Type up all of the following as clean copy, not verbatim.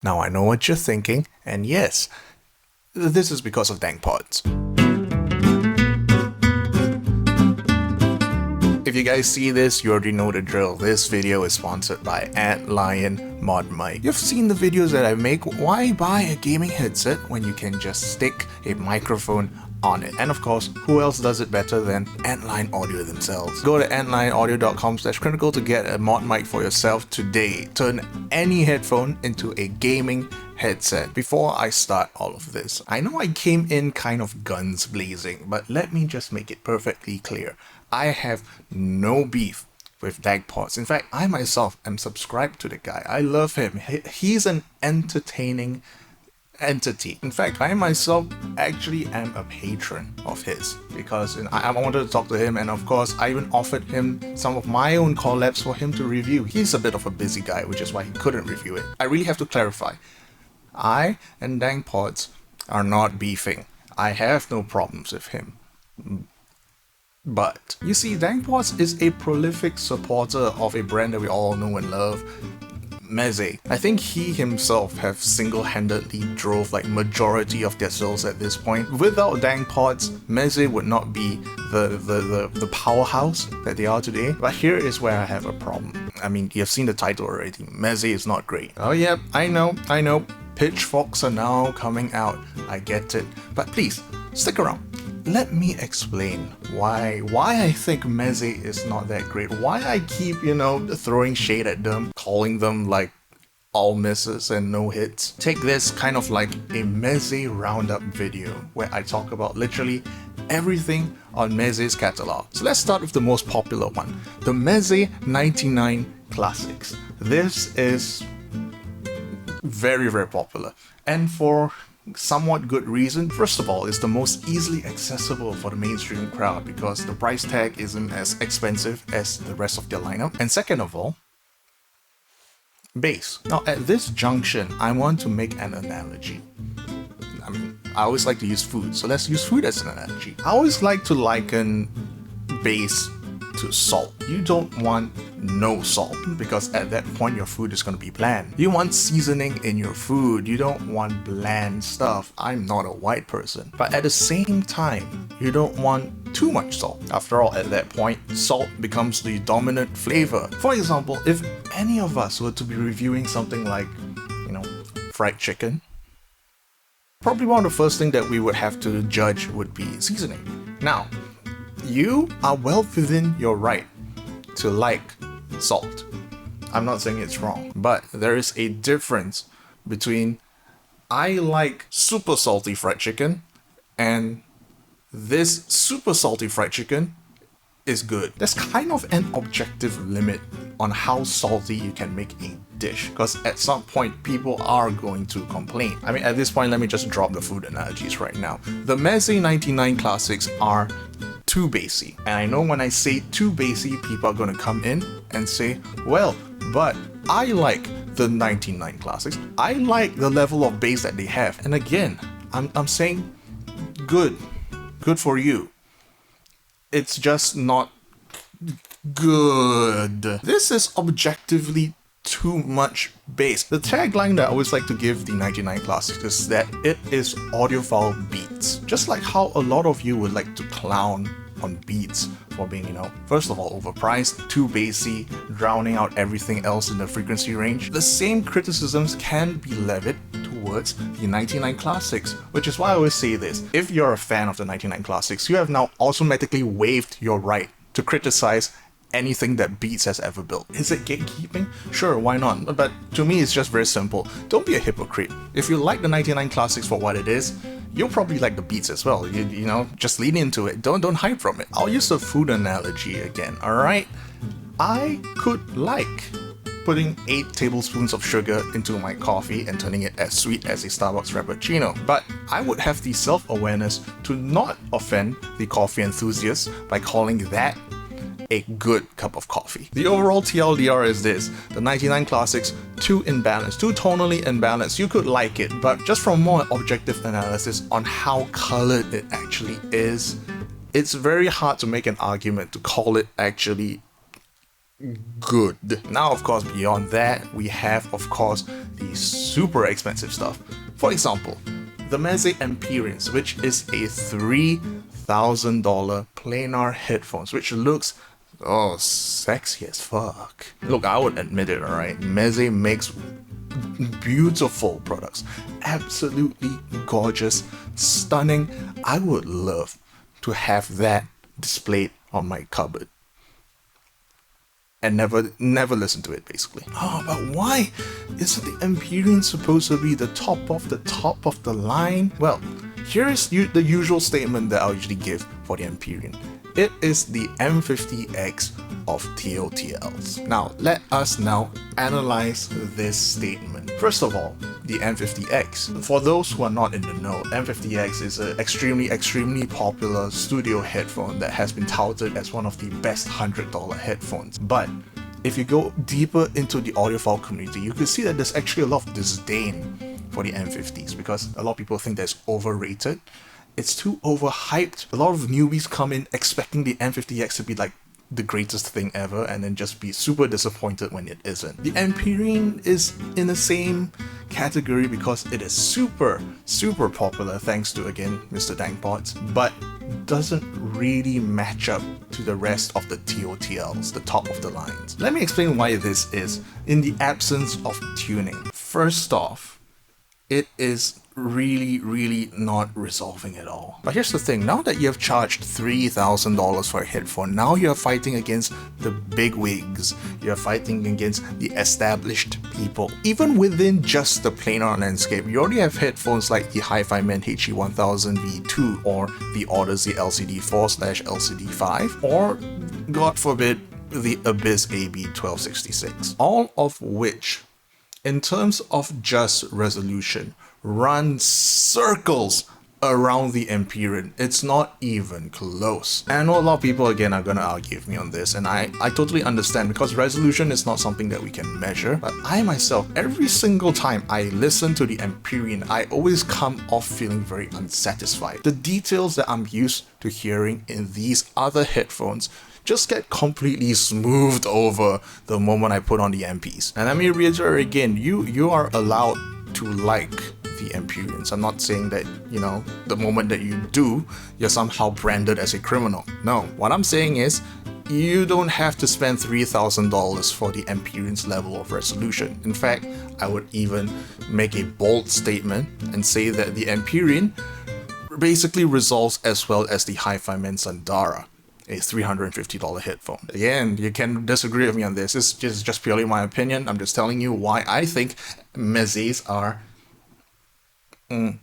Now I know what you're thinking, and yes, this is because of Dank Pods. If you guys see this, you already know the drill. This video is sponsored by Antlion Mod Mic. You've seen the videos that I make. Why buy a gaming headset when you can just stick a microphone on it? And of course, who else does it better than Antlion Audio themselves? Go to antlionaudio.com/crinacle to get a mod mic for yourself today. Turn any headphone into a gaming headset. Before I start all of this, I know I came in kind of guns blazing, but let me just make it perfectly clear. I have no beef with Dank Pods. In fact, I myself am subscribed to the guy. I love him. He's an entertaining entity. In fact, I myself actually am a patron of his because I wanted to talk to him, and of course I even offered him some of my own collabs for him to review. He's a bit of a busy guy, which is why he couldn't review it. I really have to clarify. I and Dank Pods are not beefing. I have no problems with him. But you see, Dank Pods is a prolific supporter of a brand that we all know and love, Meze. I think he himself have single-handedly drove like majority of their sales at this point. Without Dank Pods, Meze would not be the powerhouse that they are today. But here is where I have a problem. I mean, you've seen the title already. Meze is not great. Oh yeah, I know. Pitchforks are now coming out. I get it. But please, stick around. Let me explain why I think Meze is not that great. Why I keep, throwing shade at them, calling them like all misses and no hits. Take this kind of like a Meze roundup video where I talk about literally everything on Meze's catalog. So let's start with the most popular one, the Meze 99 Classics. This is very, very popular, and for somewhat good reason. First of all, it's the most easily accessible for the mainstream crowd because the price tag isn't as expensive as the rest of their lineup. And second of all, bass. Now at this junction, I want to make an analogy. I mean, I always like to use food, so let's use food as an analogy. I always like to liken bass to salt. You don't want no salt because at that point your food is going to be bland. You want seasoning in your food. You don't want bland stuff. I'm not a white person. But at the same time, you don't want too much salt. After all, at that point, salt becomes the dominant flavor. For example, if any of us were to be reviewing something like, fried chicken, probably one of the first things that we would have to judge would be seasoning. Now, you are well within your right to like salt. I'm not saying it's wrong, but there is a difference between I like super salty fried chicken and this super salty fried chicken is good. There's kind of an objective limit on how salty you can make a dish because at some point people are going to complain. I mean, at this point, let me just drop the food analogies right now. The Meze 99 Classics are too bassy. And I know when I say too bassy, people are going to come in and say, well, but I like the 99 Classics. I like the level of bass that they have. And again, I'm saying good for you. It's just not good. This is objectively too much bass. The tagline that I always like to give the 99 Classics is that it is audiophile beats. Just like how a lot of you would like to clown on beats for being, first of all, overpriced, too bassy, drowning out everything else in the frequency range. The same criticisms can be levied towards the 99 Classics, which is why I always say this. If you're a fan of the 99 Classics, you have now automatically waived your right to criticize anything that Beats has ever built. Is it gatekeeping? Sure, why not? But to me, it's just very simple. Don't be a hypocrite. If you like the 99 Classics for what it is, you'll probably like the Beats as well. Just lean into it. Don't hide from it. I'll use the food analogy again, alright? I could like putting 8 tablespoons of sugar into my coffee and turning it as sweet as a Starbucks Frappuccino. But I would have the self-awareness to not offend the coffee enthusiasts by calling that a good cup of coffee. The overall TLDR is this: the 99 Classics, too imbalanced, too tonally imbalanced. You could like it, but just from more objective analysis on how colored it actually is, it's very hard to make an argument to call it actually good. Now, of course, beyond that, we have, of course, the super expensive stuff. For example, the Meze Empyreans, which is a $3,000 planar headphones, which looks sexy as fuck. Look, I would admit it, alright? Meze makes beautiful products, absolutely gorgeous, stunning. I would love to have that displayed on my cupboard and never listen to it, basically. But why isn't the Empyrean supposed to be the top of the line? Well, here is the usual statement that I'll usually give for the Empyrean. It is the M50X of TOTLs. Now, let us now analyze this statement. First of all, the M50X. For those who are not in the know, M50X is an extremely popular studio headphone that has been touted as one of the best $100 headphones. But if you go deeper into the audiophile community, you can see that there's actually a lot of disdain for the M50s because a lot of people think that it's overrated. It's too overhyped. A lot of newbies come in expecting the M50X to be like the greatest thing ever and then just be super disappointed when it isn't. The Empyrean is in the same category because it is super popular thanks to, again, Mr. Dankpots, but doesn't really match up to the rest of the TOTLs, the top of the lines. Let me explain why this is in the absence of tuning. First off, it is really not resolving at all. But here's the thing, now that you have charged $3,000 for a headphone, now you're fighting against the big wigs, you're fighting against the established people. Even within just the planar landscape, you already have headphones like the Hi-Fi-Man HE1000 V2 or the Odyssey LCD4/LCD5 or, God forbid, the Abyss AB1266. All of which, in terms of just resolution, run circles around the Empyrean. It's not even close. And I know a lot of people again are gonna argue with me on this, and I totally understand because resolution is not something that we can measure. But I myself, every single time I listen to the Empyrean, I always come off feeling very unsatisfied. The details that I'm used to hearing in these other headphones just get completely smoothed over the moment I put on the MPs. And let me reiterate again, you are allowed to like the Empyreans. I'm not saying that, you know, the moment that you do, you're somehow branded as a criminal. No, what I'm saying is, you don't have to spend $3,000 for the Empyrean's level of resolution. In fact, I would even make a bold statement and say that the Empyrean basically resolves as well as the Hi-Fi-Man Sandara, a $350 headphone. Again, you can disagree with me on this. It's just purely my opinion. I'm just telling you why I think Mezes are.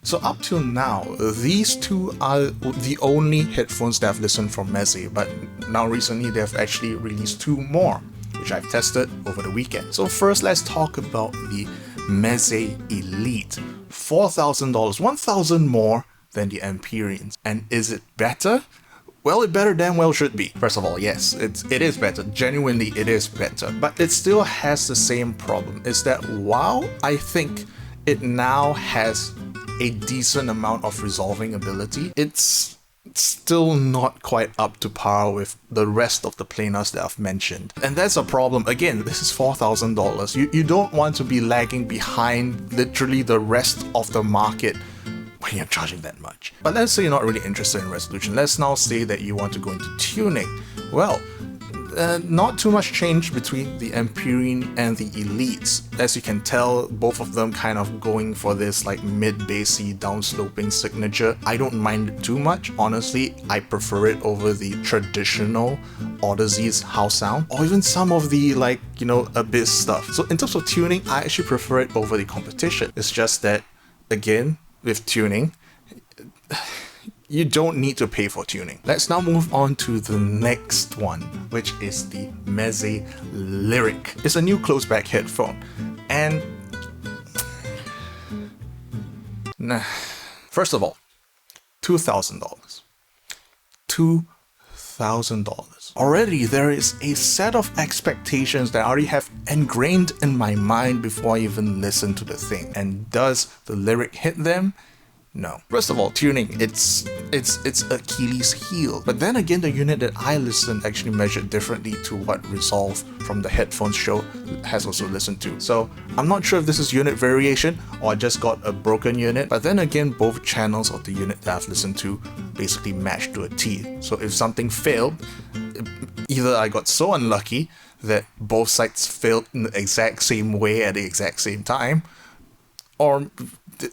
So up till now, these two are the only headphones that I've listened from Meze, but now recently they've actually released two more, which I've tested over the weekend. So first, let's talk about the Meze Elite. $4,000, $1,000 more than the Empyreans. And is it better? Well, it better damn well should be. First of all, yes, it is better. Genuinely, it is better. But it still has the same problem. Is that while I think it now has a decent amount of resolving ability, it's still not quite up to par with the rest of the planars that I've mentioned. And that's a problem. Again, this is $4,000. You don't want to be lagging behind literally the rest of the market when you're charging that much. But let's say you're not really interested in resolution. Let's now say that you want to go into tuning. Well, not too much change between the Empyrean and the Elites. As you can tell, both of them kind of going for this like mid-bassy downsloping signature. I don't mind it too much. Honestly, I prefer it over the traditional Odyssey's house sound, or even some of the like, you know, Abyss stuff. So in terms of tuning, I actually prefer it over the competition. It's just that, again, with tuning, you don't need to pay for tuning. Let's now move on to the next one, which is the Meze Lyric. It's a new close-back headphone, and first of all, $2,000. $2,000. Already there is a set of expectations that I already have ingrained in my mind before I even listen to the thing. And does the Lyric hit them? No. First of all, tuning, it's Achilles' heel. But then again, the unit that I listened actually measured differently to what Resolve from the headphones show has also listened to. So I'm not sure if this is unit variation or I just got a broken unit. But then again, both channels of the unit that I've listened to basically matched to a T. So if something failed, either I got so unlucky that both sides failed in the exact same way at the exact same time, or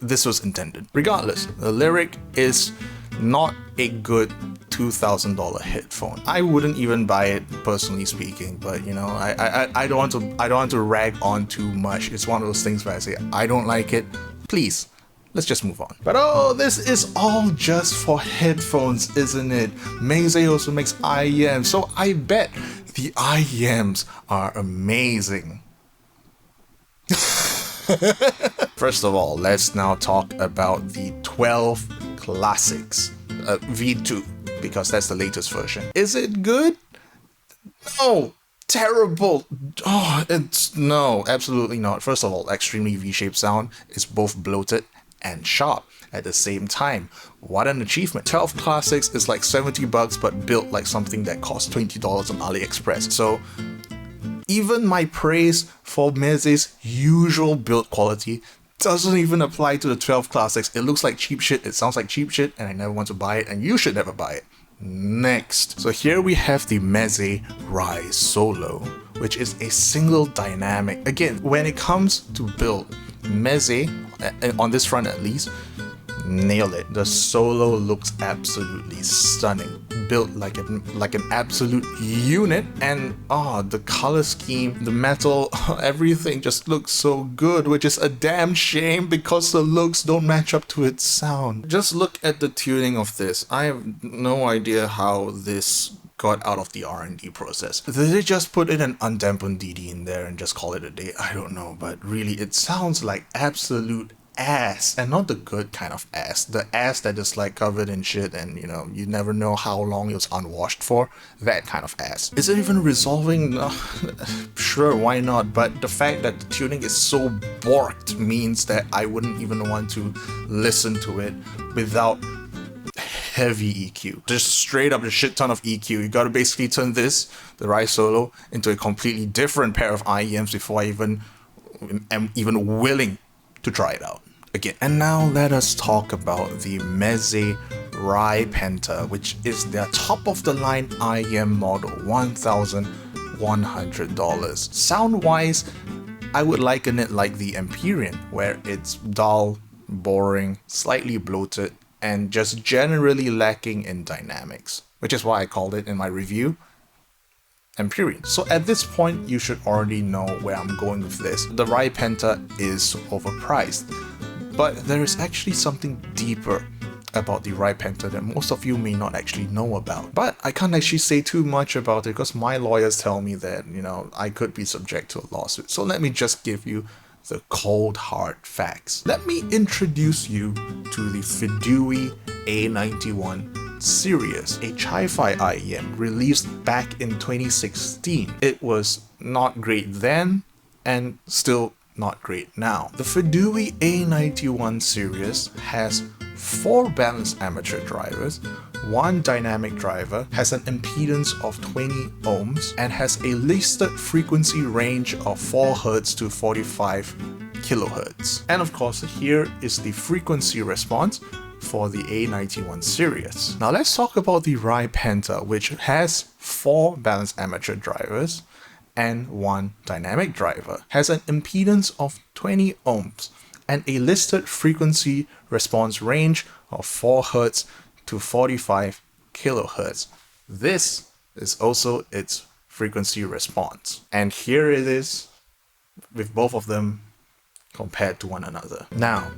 this was intended. Regardless, the lyric is not a good $2,000 headphone. I wouldn't even buy it, personally speaking, but you know, I don't want to rag on too much. It's one of those things where I say I don't like it. Please, let's just move on. But oh, this is all just for headphones, isn't it? Meze also makes IEMs, so I bet the IEMs are amazing. First of all, let's now talk about the 12 Classics V2, because that's the latest version. Is it good? No, terrible. Oh, no, absolutely not. First of all, extremely V-shaped sound is both bloated and sharp at the same time. What an achievement. 12 Classics is like $70 but built like something that costs $20 on AliExpress. So even my praise for Meze's usual build quality doesn't even apply to the 12 Classics. It looks like cheap shit, it sounds like cheap shit, and I never want to buy it, and you should never buy it. Next. So here we have the Meze Rise Solo, which is a single dynamic. Again, when it comes to build, Meze, on this front at least, nail it. The Solo looks absolutely stunning. Built like an absolute unit, and the color scheme, the metal, everything just looks so good, which is a damn shame because the looks don't match up to its sound. Just look at the tuning of this. I have no idea how this got out of the R&D process. Did they just put in an undampened DD in there and just call it a day? I don't know, but really it sounds like absolute ass, and not the good kind of ass, the ass that is like covered in shit and you know, you never know how long it was unwashed for, that kind of ass. Is it even resolving? Sure, why not, but the fact that the tuning is so borked means that I wouldn't even want to listen to it without heavy EQ. Just straight up a shit ton of EQ. You gotta basically turn this, the Rise Solo, into a completely different pair of IEMs before I am even willing to try it out again. And now let us talk about the Meze Rai Penta, which is their top of the line IEM model, $1,100. Sound wise, I would liken it like the Empyrean, where it's dull, boring, slightly bloated, and just generally lacking in dynamics, which is why I called it in my review Empyrean. So at this point, you should already know where I'm going with this. The Rai Penta is overpriced, but there is actually something deeper about the Rai Penta that most of you may not actually know about. But I can't actually say too much about it because my lawyers tell me that, you know, I could be subject to a lawsuit. So let me just give you the cold hard facts. Let me introduce you to the Fidui A91 Sirius, a Chi-Fi IEM released back in 2016. It was not great then and still not great now. The Fidui A91 Sirius has 4 balanced amateur drivers, 1 dynamic driver, has an impedance of 20 ohms, and has a listed frequency range of 4 Hz to 45 kHz. And of course, here is the frequency response for the A91 Sirius. Now let's talk about the Rai Penta, which has 4 balanced amateur drivers and 1 dynamic driver, has an impedance of 20 ohms, and a listed frequency response range of 4 Hz to 45 kHz. This is also its frequency response. And here it is with both of them compared to one another. Now,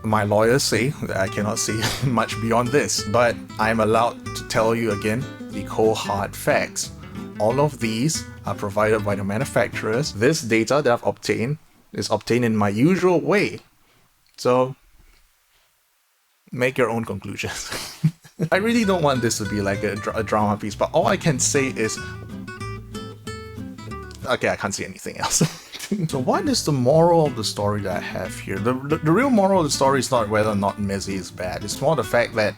my lawyers say that I cannot say much beyond this, but I'm allowed to tell you again the cold hard facts. All of these are provided by the manufacturers. This data that I've obtained is obtained in my usual way. So, make your own conclusions. I really don't want this to be like a drama piece, but all I can say is... Okay, I can't say anything else. So what is the moral of the story that I have here? The real moral of the story is not whether or not Meze is bad. It's more the fact that,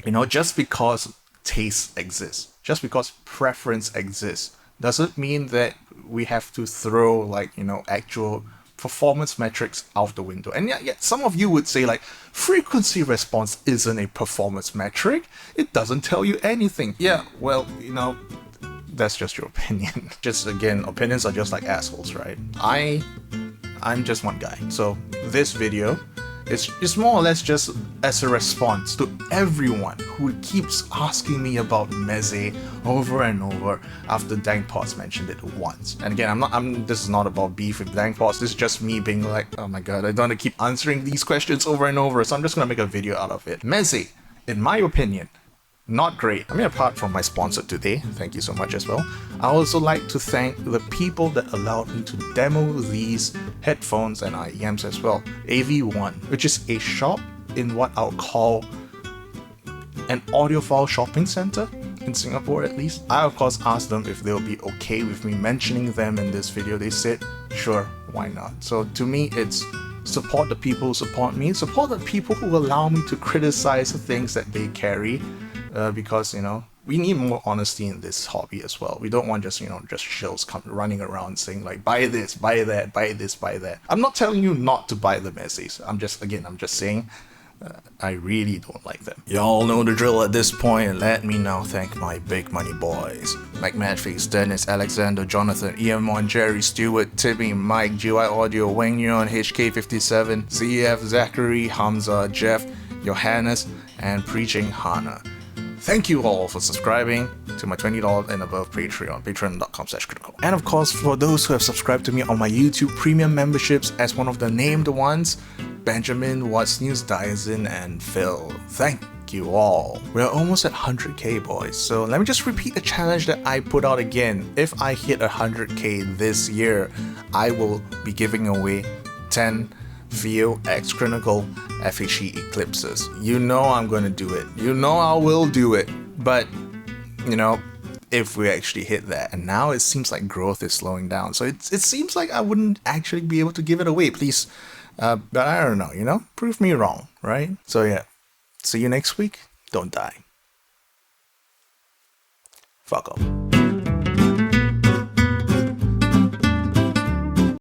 you know, just because taste exists, just because preference exists, doesn't mean that we have to throw, like, you know, actual performance metrics out the window. And yet some of you would say, like, frequency response isn't a performance metric. It doesn't tell you anything. Yeah, well, you know, that's just your opinion. Just again, opinions are just like assholes, right? I'm just one guy. So this video is more or less just as a response to everyone who keeps asking me about Meze over and over after Dankpots mentioned it once. And again, this is not about beef with Dankpots. This is just me being like, oh my god, I don't want to keep answering these questions over and over, so I'm just gonna make a video out of it. Meze, in my opinion, not great. I mean, apart from my sponsor today, thank you so much as well. I also like to thank the people that allowed me to demo these headphones and IEMs as well. AV1, which is a shop in what I'll call an audiophile shopping center, in Singapore at least. I of course asked them if they'll be okay with me mentioning them in this video. They said, sure, why not? So to me, it's support the people who support me, support the people who allow me to criticize the things that they carry. Because, you know, we need more honesty in this hobby as well. We don't want just, you know, just shills running around saying like, buy this, buy that, buy this, buy that. I'm not telling you not to buy the Mezes. I'm just saying I really don't like them. Y'all know the drill at this point. Let me now thank my big money boys. Mike Madface, Dennis, Alexander, Jonathan, Ian, Jerry, Stewart, Timmy, Mike, GY Audio, Wang Yuan, HK57, CF, Zachary, Hamza, Jeff, Johannes, and Preaching Hana. Thank you all for subscribing to my $20 and above Patreon, patreon.com/crinacle. And of course, for those who have subscribed to me on my YouTube premium memberships as one of the named ones, Benjamin, What's News, Dyson, and Phil. Thank you all. We're almost at 100k, boys. So let me just repeat the challenge that I put out again. If I hit 100k this year, I will be giving away 10 VO X crinacle FHE eclipses. You know I'm gonna do it. You know I will do it. But, you know, if we actually hit that, and now it seems like growth is slowing down, so it seems like I wouldn't actually be able to give it away. Please, but I don't know, you know, prove me wrong, right? So yeah, see you next week. Don't die. Fuck off.